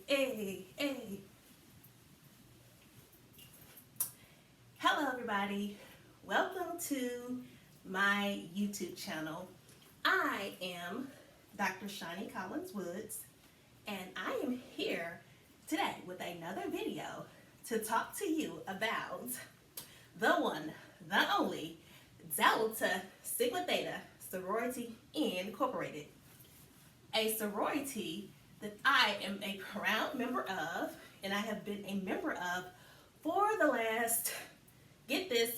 Hey. Hello, everybody. Welcome to my YouTube channel. I am Dr. Shani Collins Woods, and I am here today with another video to talk to you about the one, the only Delta Sigma Theta Sorority Incorporated, a sorority that I am a proud member of, and I have been a member of for the last, get this,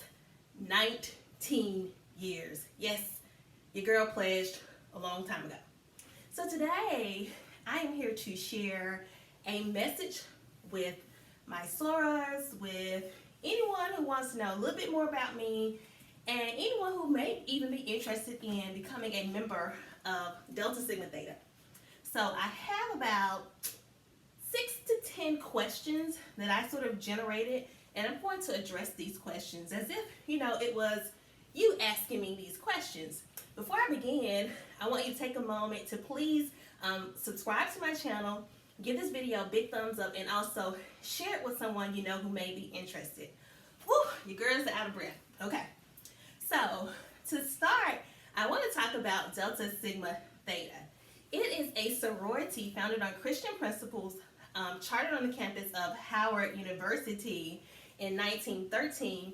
19 years. Yes, your girl pledged a long time ago. So today, I am here to share a message with my sorors, with anyone who wants to know a little bit more about me, and anyone who may even be interested in becoming a member of Delta Sigma Theta. So I have about 6 to 10 questions that I sort of generated, and I'm going to address these questions as if, it was you asking me these questions. Before I begin, I want you to take a moment to please subscribe to my channel, give this video a big thumbs up, and also share it with someone you know who may be interested. Whew, your girls are out of breath. Okay, so to start, I want to talk about Delta Sigma Theta. It is a sorority founded on Christian principles, chartered on the campus of Howard University in 1913,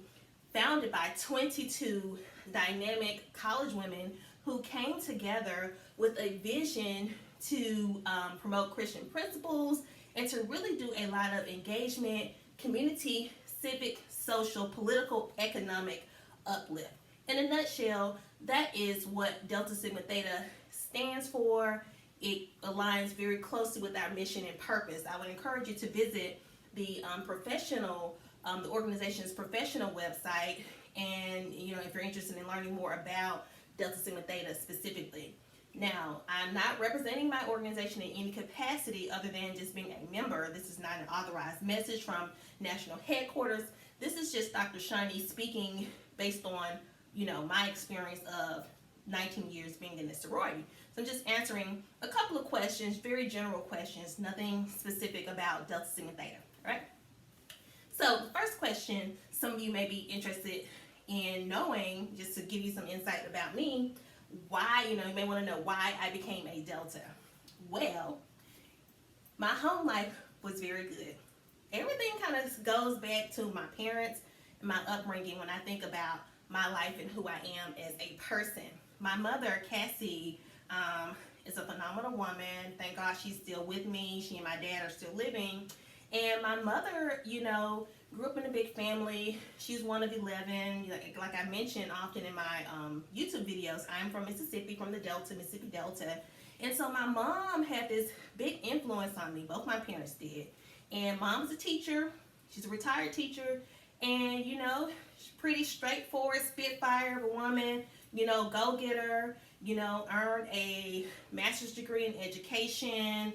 founded by 22 dynamic college women who came together with a vision to promote Christian principles and to really do a lot of engagement, community, civic, social, political, economic uplift. In a nutshell, that is what Delta Sigma Theta stands for. It aligns very closely with our mission and purpose. I would encourage you to visit the the organization's professional website, and if you're interested in learning more about Delta Sigma Theta specifically. Now, I'm not representing my organization in any capacity other than just being a member. This is not an authorized message from national headquarters. This is just Dr. Shani speaking based on my experience of 19 years being in this sorority. So I'm just answering a couple of questions, very general questions, nothing specific about Delta Sigma Theta, right? So the first question, some of you may be interested in knowing, just to give you some insight about me, why, you may want to know why I became a Delta. Well, my home life was very good. Everything kind of goes back to my parents and my upbringing when I think about my life and who I am as a person. My mother, Cassie, is a phenomenal woman. Thank God she's still with me. She and my dad are still living. And my mother, grew up in a big family. She's one of 11. Like I mentioned often in my YouTube videos, I'm from Mississippi, from the Delta, Mississippi Delta. And so my mom had this big influence on me. Both my parents did. And mom's a teacher. She's a retired teacher. And, she's pretty straightforward, spitfire of a woman, go-getter, earned a master's degree in education,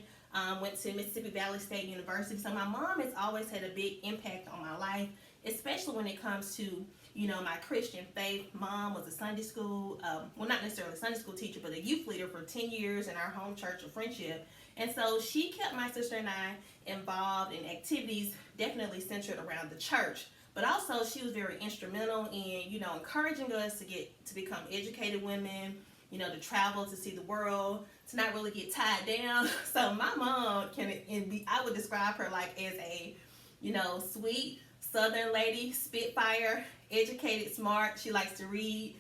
went to Mississippi Valley State University. So my mom has always had a big impact on my life, especially when it comes to, my Christian faith. Mom was a Sunday school, well, not necessarily a Sunday school teacher, but a youth leader for 10 years in our home church of Friendship. And so she kept my sister and I involved in activities definitely centered around the church. But also she was very instrumental in, encouraging us to become educated women, to travel, to see the world, to not really get tied down. So my mom I would describe her like as a, sweet Southern lady, spitfire, educated, smart. She likes to read.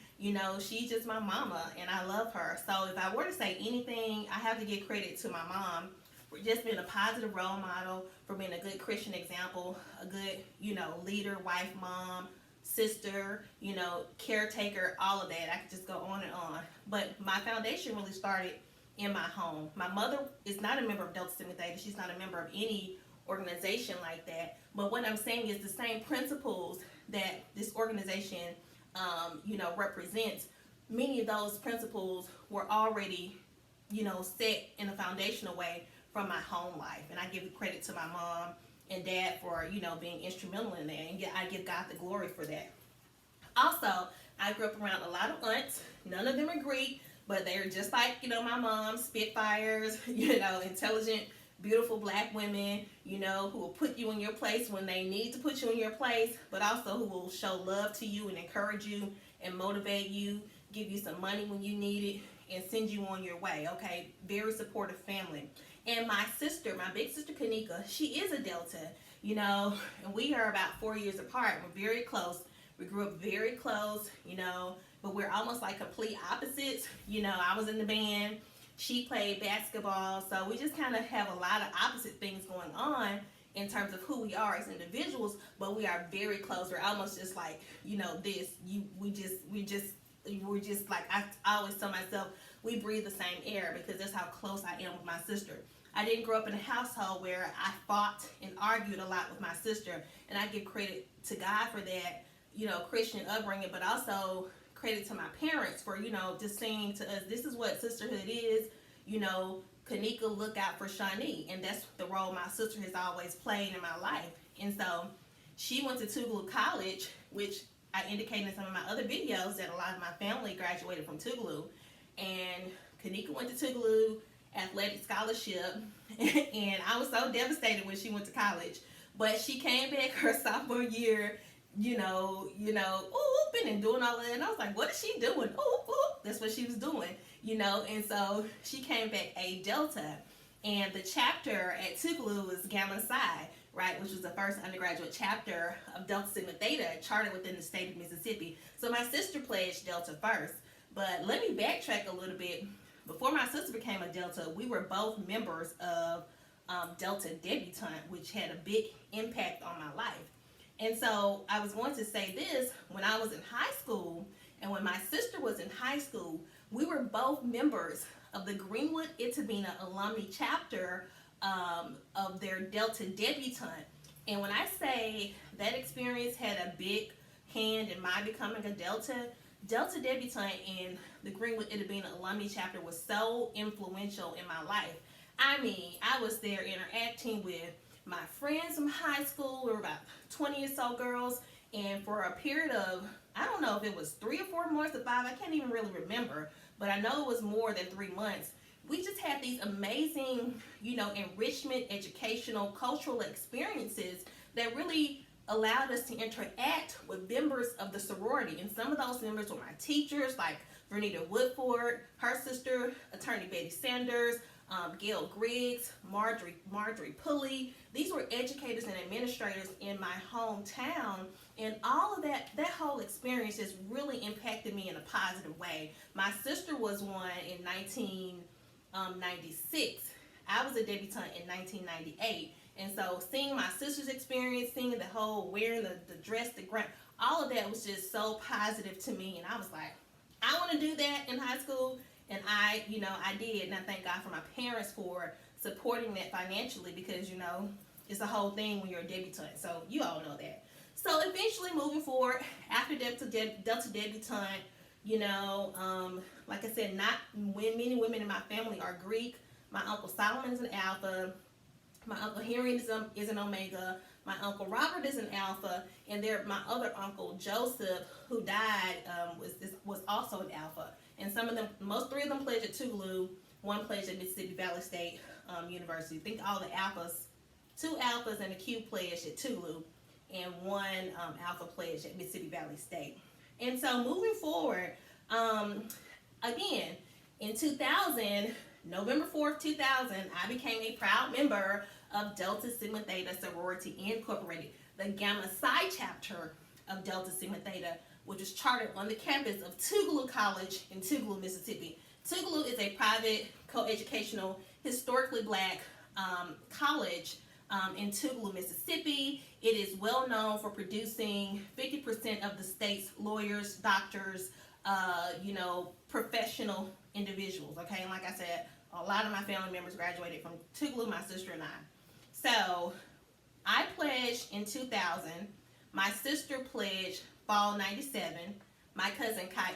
She's just my mama, and I love her. So if I were to say anything, I have to give credit to my mom for just being a positive role model, for being a good Christian example, a good, leader, wife, mom, sister, caretaker, all of that. I could just go on and on. But my foundation really started in my home. My mother is not a member of Delta Sigma Theta. She's not a member of any organization like that. But what I'm saying is the same principles that this organization, represents, many of those principles were already, set in a foundational way from my home life. And I give credit to my mom and dad for, being instrumental in that. And I give God the glory for that. Also, I grew up around a lot of aunts. None of them are Greek, but they're just like, my mom, spitfires, intelligent, beautiful black women, you know, who will put you in your place when they need to put you in your place, but also who will show love to you and encourage you and motivate you, give you some money when you need it, and send you on your way, okay? Very supportive family. And my sister, my big sister Kanika, she is a Delta, you know, and we are about 4 years apart. We're very close. We grew up very close, you know, but we're almost like complete opposites. You know, I was in the band, she played basketball, so we just kind of have a lot of opposite things going on in terms of who we are as individuals, but we are very close. We're almost just like, you know, we're just like, I always tell myself, we breathe the same air, because that's how close I am with my sister. I didn't grow up in a household where I fought and argued a lot with my sister, and I give credit to God for that, you know, Christian upbringing, but also credit to my parents for, you know, just saying to us, this is what sisterhood is, you know, Kanika, look out for Shani. And that's the role my sister has always played in my life. And so she went to Tougaloo College, which I indicated in some of my other videos that a lot of my family graduated from Tougaloo. And Kanika went to Tougaloo athletic scholarship, and I was so devastated when she went to college. But she came back her sophomore year, you know, whooping and doing all that. And I was like, what is she doing? Ooh, that's what she was doing, you know. And so she came back a Delta, and the chapter at Tougaloo was Gamma Psi, right, which was the first undergraduate chapter of Delta Sigma Theta chartered within the state of Mississippi. So my sister pledged Delta first. But let me backtrack a little bit. Before my sister became a Delta, we were both members of Delta Debutante, which had a big impact on my life. And so I was going to say this, when I was in high school and when my sister was in high school, we were both members of the Greenwood Itabena alumni chapter of their Delta Debutante. And when I say that experience had a big hand in my becoming a Delta Debutante and the Greenwood Itabena alumni chapter was so influential in my life. I mean, I was there interacting with my friends from high school. We were about 20 or so girls, and for a period of, I don't know if it was 3 or 4 months or 5, I can't even really remember, but I know it was more than 3 months. We just had these amazing, you know, enrichment, educational, cultural experiences that really allowed us to interact with members of the sorority. And some of those members were my teachers, like Vernita Woodford, her sister, attorney Betty Sanders, Gail Griggs, Marjorie Pulley. These were educators and administrators in my hometown, and all of that whole experience just really impacted me in a positive way. My sister was one in 1996. I was a debutante in 1998. And so seeing my sister's experience, seeing the whole wearing the dress, the grant, all of that was just so positive to me. And I was like, I want to do that in high school. And I did. And I thank God for my parents for supporting that financially, because, you know, it's a whole thing when you're a debutante. So you all know that. So eventually moving forward, after Delta Debutante, you know, like I said, not many women in my family are Greek. My Uncle Solomon is an Alpha. My Uncle Henry is an Omega. My Uncle Robert is an Alpha. And my other Uncle Joseph, who died, was also an Alpha. And some of them, 3 of them pledged at Tougaloo. 1 pledged at Mississippi Valley State University. I think all the Alphas, 2 Alphas and a Q pledged at Tougaloo, and 1 Alpha pledged at Mississippi Valley State. And so moving forward, again, in 2000, November 4th, 2000, I became a proud member of Delta Sigma Theta Sorority Incorporated, the Gamma Psi chapter of Delta Sigma Theta, which was chartered on the campus of Tougaloo College in Tougaloo, Mississippi. Tougaloo is a private, co-educational, historically black college in Tougaloo, Mississippi. It is well known for producing 50% of the state's lawyers, doctors, you know, professional individuals, okay? And like I said, a lot of my family members graduated from Tougaloo, my sister and I. So I pledged in 2000. My sister pledged fall 97. My cousin Kai,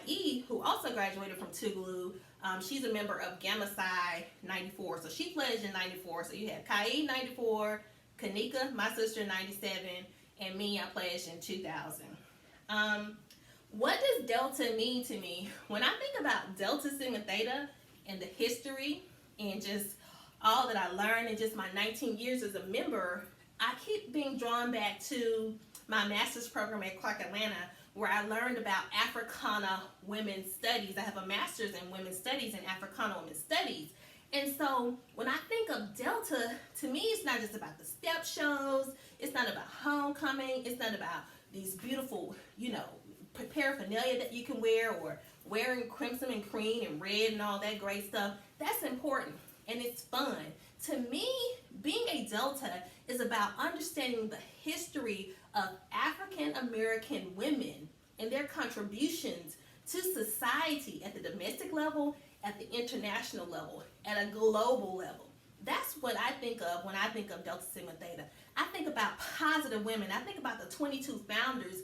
who also graduated from Tougaloo, she's a member of Gamma Psi 94. So she pledged in 94. So you have Kai 94, Kanika, my sister 97, and me, I pledged in 2000. What does Delta mean to me? When I think about Delta Sigma Theta and the history and just all that I learned in just my 19 years as a member, I keep being drawn back to my master's program at Clark Atlanta, where I learned about Africana women's studies. I have a master's in women's studies and Africana women's studies. And so when I think of Delta, to me, it's not just about the step shows. It's not about homecoming. It's not about these beautiful, paraphernalia that you can wear, or wearing crimson and cream and red and all that great stuff. That's important and it's fun. To me, being a Delta is about understanding the history of African American women and their contributions to society at the domestic level, at the international level, at a global level. That's what I think of when I think of Delta Sigma Theta. I think about positive women. I think about the 22 founders,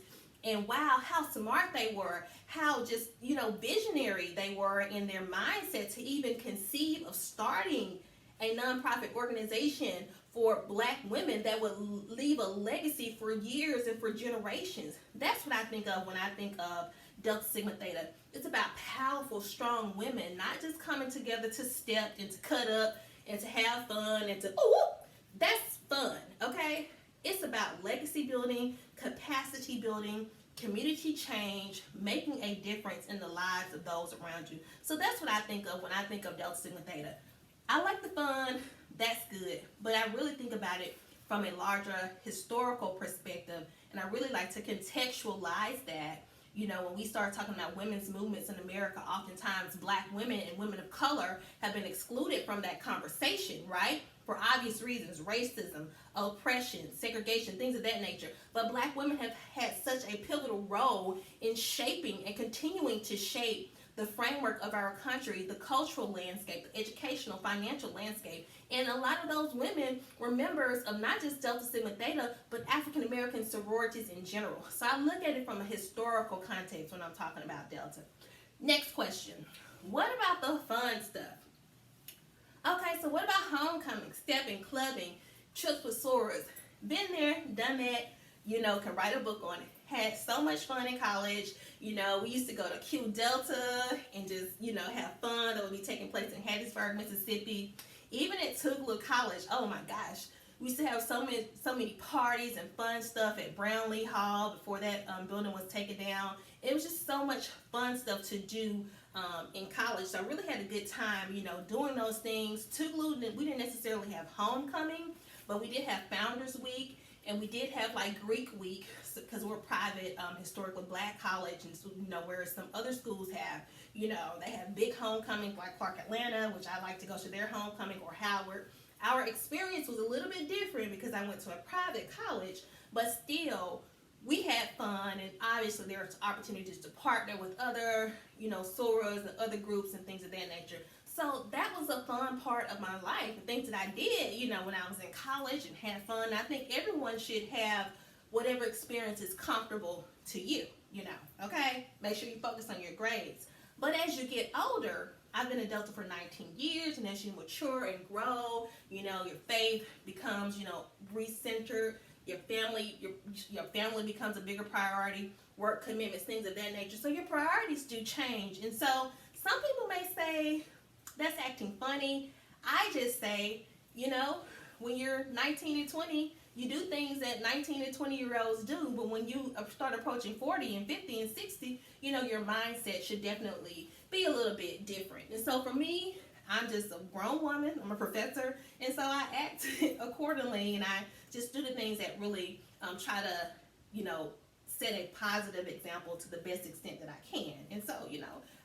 and wow, how smart they were, how just, visionary they were in their mindset to even conceive of starting a nonprofit organization for Black women that would leave a legacy for years and for generations. That's what I think of when I think of Delta Sigma Theta. It's about powerful, strong women, not just coming together to step and to cut up and to have fun and to, that's fun, okay? It's about legacy building, capacity building, community change, making a difference in the lives of those around you. So that's what I think of when I think of Delta Sigma Theta. I like the fun, that's good, but I really think about it from a larger historical perspective, and I really like to contextualize that. When we start talking about women's movements in America, oftentimes Black women and women of color have been excluded from that conversation, right? For obvious reasons, racism, oppression, segregation, things of that nature. But Black women have had such a pivotal role in shaping and continuing to shape the framework of our country, the cultural landscape, the educational, financial landscape. And a lot of those women were members of not just Delta Sigma Theta, but African American sororities in general. So I look at it from a historical context when I'm talking about Delta. Next question. What about the fun stuff? Okay, so what about homecoming, stepping, clubbing, trips with sorors? Been there, done that, can write a book on it. Had so much fun in college. We used to go to Q Delta and just, have fun. That would be taking place in Hattiesburg, Mississippi. Even at Tougaloo College, oh my gosh, we used to have so many parties and fun stuff at Brownlee Hall before that building was taken down. It was just so much fun stuff to do in college. So I really had a good time, doing those things. Tougaloo, we didn't necessarily have homecoming, but we did have Founders Week, and we did have like Greek Week, because we're a private, historically Black college, and so, whereas some other schools have, they have big homecoming like Clark Atlanta, which I like to go to their homecoming, or Howard. Our experience was a little bit different because I went to a private college, but still, we had fun, and obviously there's opportunities to partner with other, soros and other groups and things of that nature. So that was a fun part of my life, the things that I did, when I was in college and had fun. I think everyone should have whatever experience is comfortable to you, okay? Make sure you focus on your grades. But as you get older, I've been a Delta for 19 years, and as you mature and grow, your faith becomes, recentered. Your family becomes a bigger priority, work commitments, things of that nature. So your priorities do change. And so some people may say, that's acting funny. I just say, when you're 19 and 20, you do things that 19 and 20-year-olds do, but when you start approaching 40 and 50 and 60, your mindset should definitely be a little bit different. And so for me, I'm just a grown woman, I'm a professor, and so I act accordingly, and I just do the things that really try to, set a positive example to the best extent that I can. And so,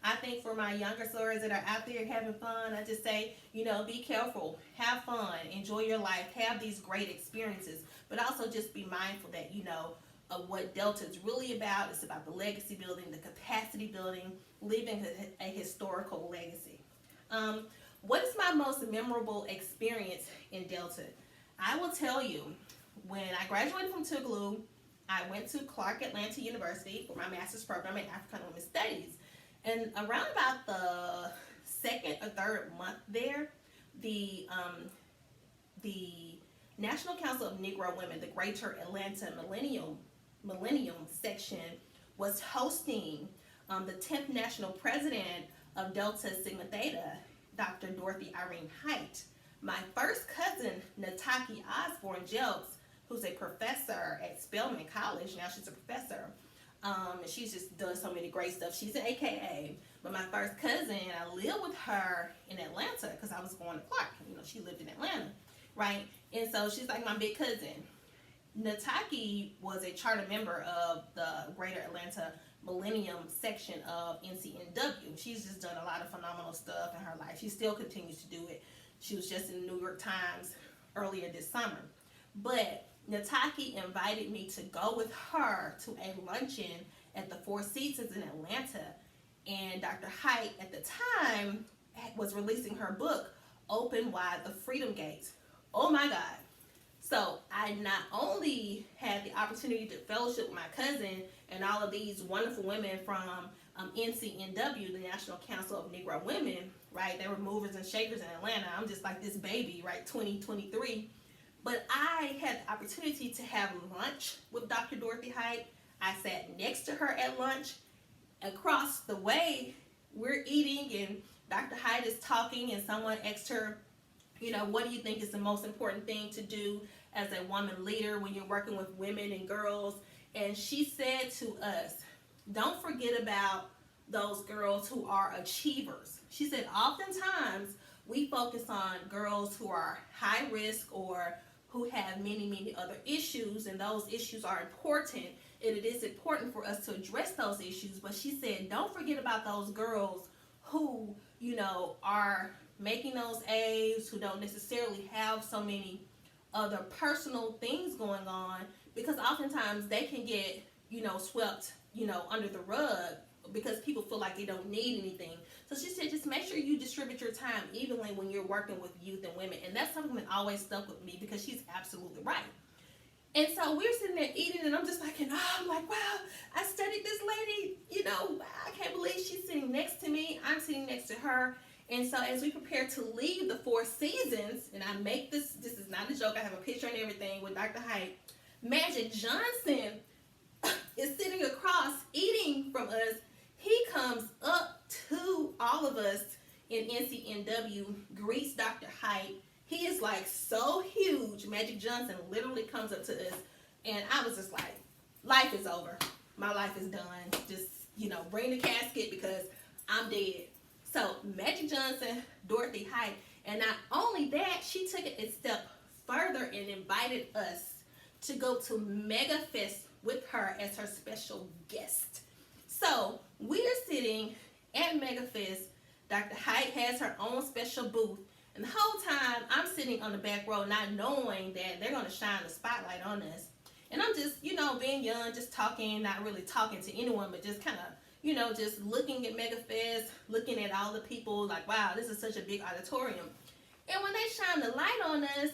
I think for my younger sorors that are out there having fun, I just say, be careful, have fun, enjoy your life, have these great experiences, but also just be mindful that, of what Delta is really about. It's about the legacy building, the capacity building, leaving a historical legacy. What is my most memorable experience in Delta? I will tell you, when I graduated from Tougaloo, I went to Clark Atlanta University for my master's program in African Women's Studies. And around about the second or third month there, the National Council of Negro Women, the Greater Atlanta Millennium section, was hosting the 10th National President of Delta Sigma Theta, Dr. Dorothy Irene Height. my first cousin, Nataki Osborne Jelks, who's a professor at Spelman College. Now she's a professor. And she's just done so many great stuff. She's an AKA. But my first cousin, I lived with her in Atlanta because I was going to Clark. You know, she lived in Atlanta, right? And so she's like my big cousin. Nataki was a charter member of the Greater Atlanta Millennium section of NCNW. She's just done a lot of phenomenal stuff in her life. She still continues to do it. She was just in the New York Times earlier this summer. But Nataki invited me to go with her to a luncheon at the Four Seasons in Atlanta. And Dr. Height at the time was releasing her book, Open Wide the Freedom Gates. Oh my God. So I not only had the opportunity to fellowship with my cousin and all of these wonderful women from NCNW, the National Council of Negro Women, right? They were movers and shakers in Atlanta. I'm just like this baby, right? 2023. But I had the opportunity to have lunch with Dr. Dorothy Height. I sat next to her at lunch. Across the way, we're eating and Dr. Height is talking and someone asked her, you know, what do you think is the most important thing to do as a woman leader when you're working with women and girls? And she said to us, don't forget about those girls who are achievers. She said, oftentimes we focus on girls who are high risk or who have many, many other issues, and those issues are important, and it is important for us to address those issues. But she said, don't forget about those girls who, you know, are making those A's, who don't necessarily have so many other personal things going on, because oftentimes they can get, you know, swept, you know, under the rug because people feel like they don't need anything. So she said, just make sure you distribute your time evenly when you're working with youth and women. And that's something that always stuck with me because she's absolutely right. And so we're sitting there eating, and I'm just like, I'm like, wow, I studied this lady, you know, I can't believe she's sitting next to me. I'm sitting next to her. And so as we prepare to leave the Four Seasons, and I make this is not a joke, I have a picture and everything with Dr. Height, Magic Johnson is sitting across eating from us. He comes up to all of us in NCNW, greets Dr. Height. He is like so huge. Magic Johnson literally comes up to us, and I was just like, life is over. My life is done. Just, you know, bring the casket because I'm dead. So Magic Johnson, Dorothy Height, and not only that, she took it a step further and invited us to go to Mega Fest with her as her special guest. So we're sitting at Mega Fest. Dr. Height has her own special booth. And the whole time I'm sitting on the back row not knowing that they're going to shine the spotlight on us. And I'm just, you know, being young, just talking, not really talking to anyone, but just kind of, you know, just looking at Mega Fest, looking at all the people like, wow, this is such a big auditorium. And when they shine the light on us,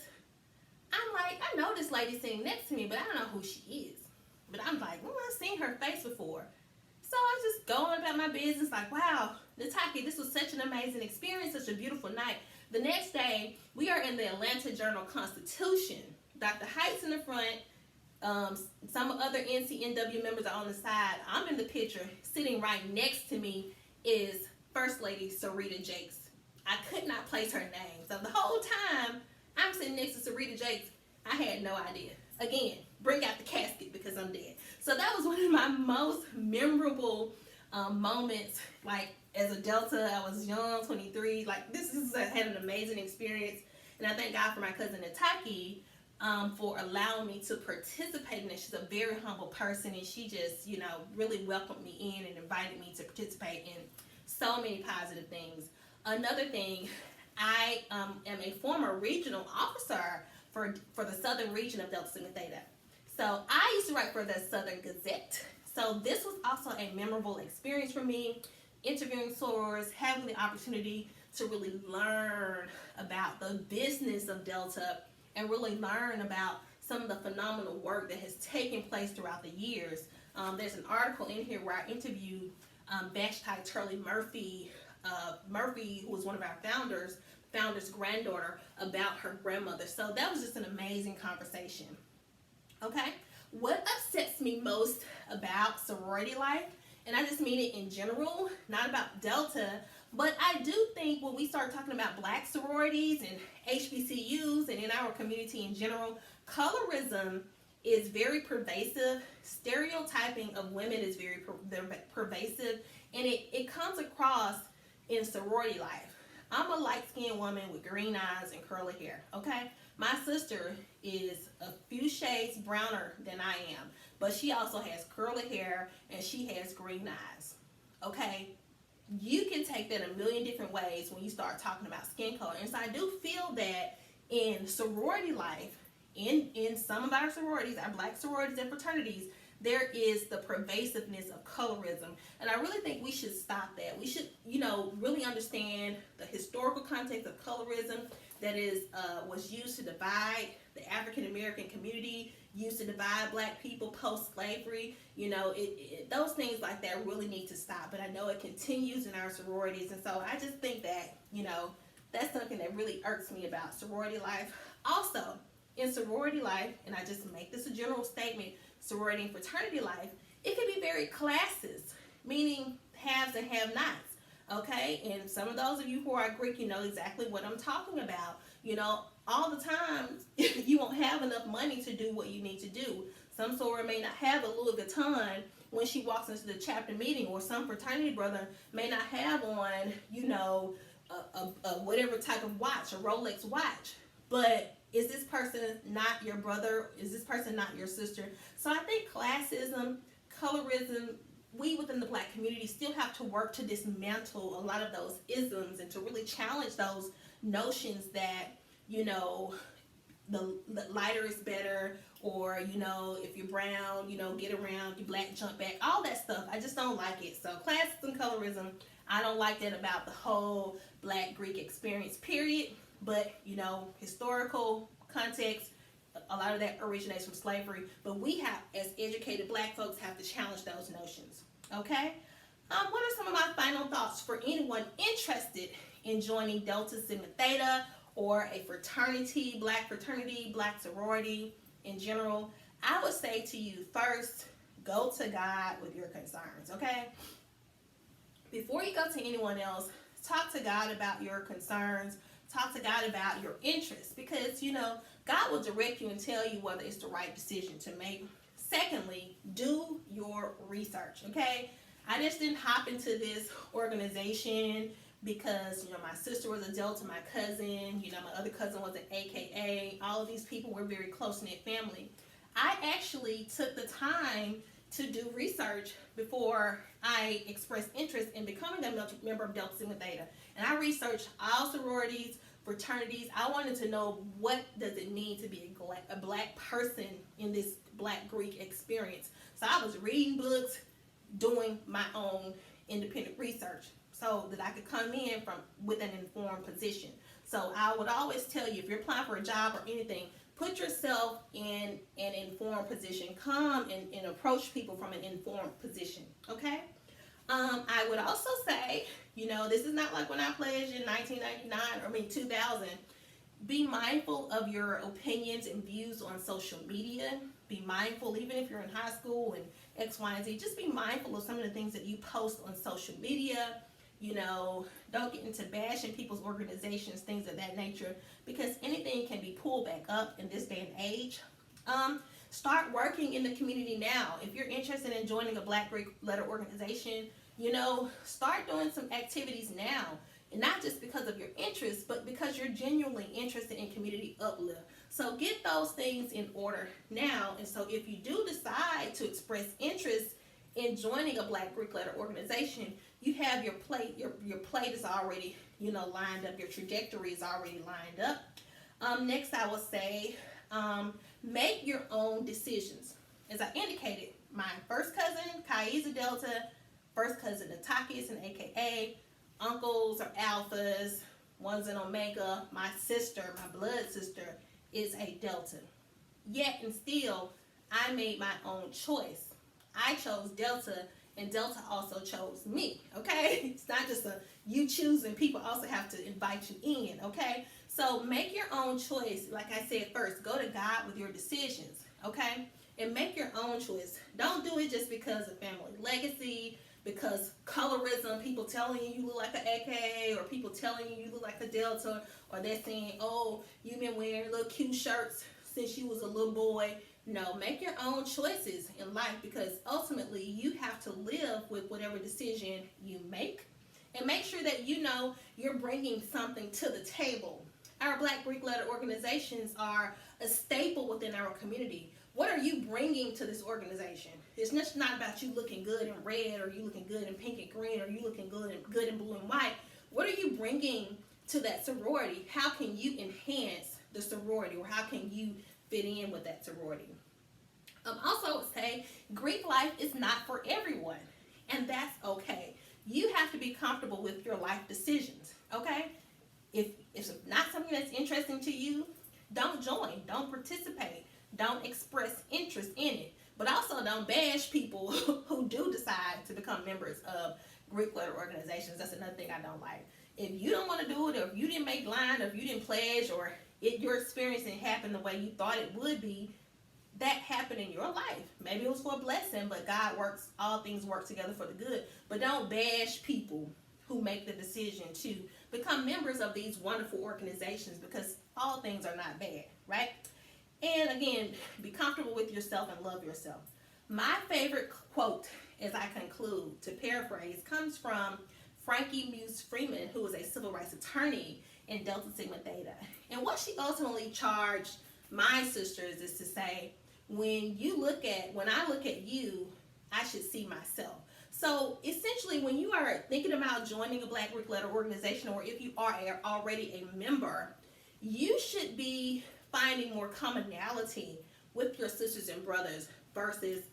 I'm like, I know this lady sitting next to me, but I don't know who she is. But I'm like, I've seen her face before. So I just going about my business like, wow, Nataki, this was such an amazing experience, such a beautiful night. The next day, we are in the Atlanta Journal-Constitution. Dr. Height's in the front. Some other NCNW members are on the side. I'm in the picture. Sitting right next to me is First Lady Sarita Jakes. I could not place her name. So the whole time I'm sitting next to Sarita Jakes, I had no idea. Again, bring out the casket because I'm dead. So that was one of my most memorable moments. Like, as a Delta, I was young, 23. Like, I had an amazing experience. And I thank God for my cousin Nataki for allowing me to participate in it. She's a very humble person, and she just, you know, really welcomed me in and invited me to participate in so many positive things. Another thing, I am a former regional officer for the southern region of Delta Sigma Theta. So I used to write for the Southern Gazette. So this was also a memorable experience for me, interviewing sorors, having the opportunity to really learn about the business of Delta and really learn about some of the phenomenal work that has taken place throughout the years. There's an article in here where I interviewed Vashti Turley Murphy, who was one of our founder's granddaughter, about her grandmother. So that was just an amazing conversation. Okay, what upsets me most about sorority life, and I just mean it in general, not about Delta, But I do think when we start talking about black sororities and HBCUs and in our community in general, colorism is very pervasive. Stereotyping of women is very pervasive, and it comes across in sorority life. I'm a light-skinned woman with green eyes and curly hair, okay? My sister is a few shades browner than I am, but she also has curly hair and she has green eyes, okay? You can take that a million different ways when you start talking about skin color. And so I do feel that in sorority life, in some of our sororities, our black sororities and fraternities, there is the pervasiveness of colorism. And I really think we should stop that. We should, really understand the historical context of colorism that was used to divide the African American community, used to divide black people post-slavery. Those things like that really need to stop. But I know it continues in our sororities. And so I just think that, that's something that really irks me about sorority life. Also, in sorority life, and I just make this a general statement, sorority and fraternity life, it can be very classist, meaning haves and have-nots, okay? And some of those of you who are Greek, you know exactly what I'm talking about. All the time, you won't have enough money to do what you need to do. Some soror may not have a Louis Vuitton when she walks into the chapter meeting, or some fraternity brother may not have on, a whatever type of watch, a Rolex watch. But is this person not your brother? Is this person not your sister? So I think classism, colorism, we within the black community still have to work to dismantle a lot of those isms and to really challenge those notions that, the lighter is better, or, if you're brown, get around, you black, jump back, all that stuff. I just don't like it. So classism, colorism, I don't like that about the whole black Greek experience, period. But, historical context, a lot of that originates from slavery. But we have, as educated black folks, have to challenge those notions. Okay? What are some of my final thoughts for anyone interested in joining Delta Sigma Theta or a fraternity, black sorority in general? I would say to you, first, go to God with your concerns, okay? Before you go to anyone else, talk to God about your concerns. Talk to God about your interests, because, God will direct you and tell you whether it's the right decision to make. Secondly, do your research, okay? I just didn't hop into this organization because, my sister was a Delta, my cousin, my other cousin was an AKA. All of these people were very close-knit family. I actually took the time to do research before I expressed interest in becoming a member of Delta Sigma Theta. And I researched all sororities, fraternities. I wanted to know, what does it mean to be a black person in this black Greek experience. So I was reading books, doing my own independent research so that I could come in with an informed position. So I would always tell you, if you're applying for a job or anything, put yourself in an informed position. Come and approach people from an informed position, okay? I would also say, this is not like when I pledged in 2000. Be mindful of your opinions and views on social media. Be mindful, even if you're in high school and X, Y, and Z, just be mindful of some of the things that you post on social media. Don't get into bashing people's organizations, things of that nature, because anything can be pulled back up in this day and age. Start working in the community now. If you're interested in joining a Black Greek letter organization, start doing some activities now. And not just because of your interests, but because you're genuinely interested in community uplift. So get those things in order now. And so if you do decide to express interest in joining a Black Greek letter organization, you have your plate is already, lined up. Your trajectory is already lined up. Next, I will say, make your own decisions. As I indicated, my first cousin, Kai, is a Delta. First cousin, Nataki, is an AKA. Uncles are alphas. One's an omega. My sister, my blood sister, is a Delta. Yet and still, I made my own choice. I chose Delta, and Delta also chose me, okay? It's not just you choosing. People also have to invite you in, okay? So make your own choice. Like I said first, go to God with your decisions, okay? And make your own choice. Don't do it just because of family legacy. because colorism, people telling you look like an AK, or people telling you look like a Delta, or they're saying, oh, you've been wearing little cute shirts since you was a little boy. No, make your own choices in life, because ultimately you have to live with whatever decision you make, and make sure that you know you're bringing something to the table. Our Black Greek letter organizations are a staple within our community. What are you bringing to this organization? It's just not about you looking good in red, or you looking good in pink and green, or you looking good in blue and white. What are you bringing to that sorority? How can you enhance the sorority, or how can you fit in with that sorority? Also say Greek life is not for everyone, and that's okay. You have to be comfortable with your life decisions, okay? If it's not something that's interesting to you, don't join, don't participate, don't express interest in it. But also don't bash people who do decide to become members of Greek letter organizations. That's another thing I don't like. If you don't want to do it, or if you didn't make line, or if you didn't pledge, or your experience didn't happen the way you thought it would be, that happened in your life. Maybe it was for a blessing, but God works, all things work together for the good. But don't bash people who make the decision to become members of these wonderful organizations, because all things are not bad, right? And again, be comfortable with yourself and love yourself. My favorite quote, as I conclude, to paraphrase, comes from Frankie Muse Freeman, who is a civil rights attorney in Delta Sigma Theta. And what she ultimately charged my sisters is to say, when I look at you, I should see myself. So essentially, when you are thinking about joining a Black Greek letter organization, or if you are already a member, you should be finding more commonality with your sisters and brothers versus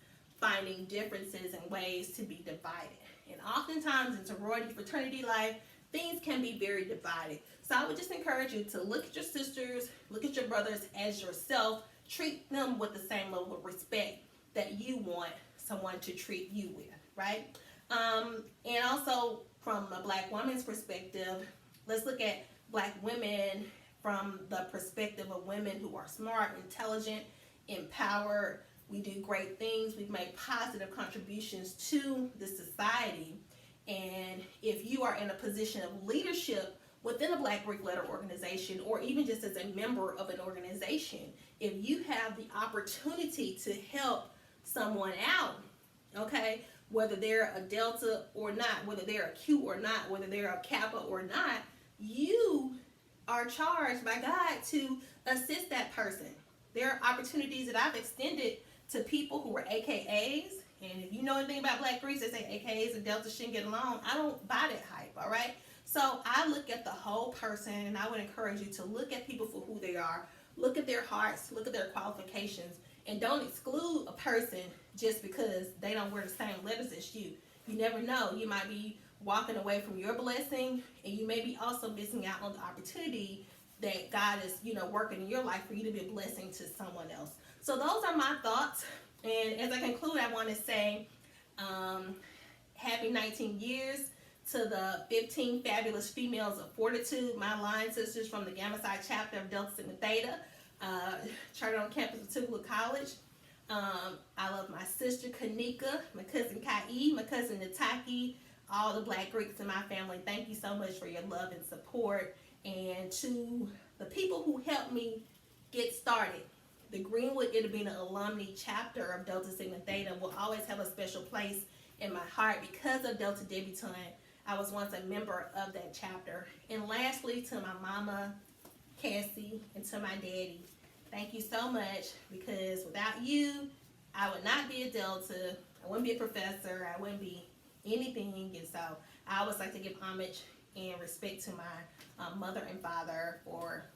finding differences and ways to be divided. And oftentimes in sorority fraternity life, things can be very divided. So I would just encourage you to look at your sisters, look at your brothers as yourself, treat them with the same level of respect that you want someone to treat you with, right? And also from a Black woman's perspective, let's look at Black women from the perspective of women who are smart, intelligent, empowered. We do great things. We've made positive contributions to the society. And if you are in a position of leadership within a Black Greek letter organization, or even just as a member of an organization, if you have the opportunity to help someone out, okay, whether they're a Delta or not, whether they're a Q or not, whether they're a Kappa or not, you are charged by God to assist that person. There are opportunities that I've extended to people who were AKAs, and if you know anything about Black Greeks, they say AKAs and Delta shouldn't get along. I don't buy that hype, all right? So I look at the whole person, and I would encourage you to look at people for who they are, look at their hearts, look at their qualifications, and don't exclude a person just because they don't wear the same letters as you. You never know. You might be walking away from your blessing, and you may be also missing out on the opportunity that God is, working in your life for you to be a blessing to someone else. So those are my thoughts. And as I conclude, I want to say happy 19 years to the 15 fabulous females of fortitude, my line sisters from the Gamma Psi chapter of Delta Sigma Theta, chartered on campus of Tukwila College. I love my sister Kanika, my cousin Kai, my cousin Nataki, all the Black Greeks in my family. Thank you so much for your love and support. And to the people who helped me get started, the Greenwood Itabena Alumni chapter of Delta Sigma Theta will always have a special place in my heart because of Delta Debutante. I was once a member of that chapter. And lastly, to my mama, Cassie, and to my daddy, thank you so much, because without you, I would not be a Delta, I wouldn't be a professor, I wouldn't be anything. And so I always like to give homage and respect to my mother and father for,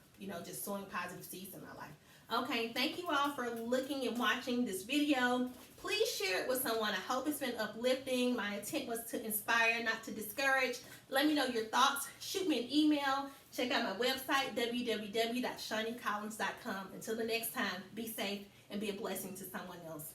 just sowing positive seeds in my life. Okay, thank you all for looking and watching this video. Please share it with someone. I hope it's been uplifting. My intent was to inspire, not to discourage. Let me know your thoughts. Shoot me an email. Check out my website, www.shanicollins.com. Until the next time, be safe and be a blessing to someone else.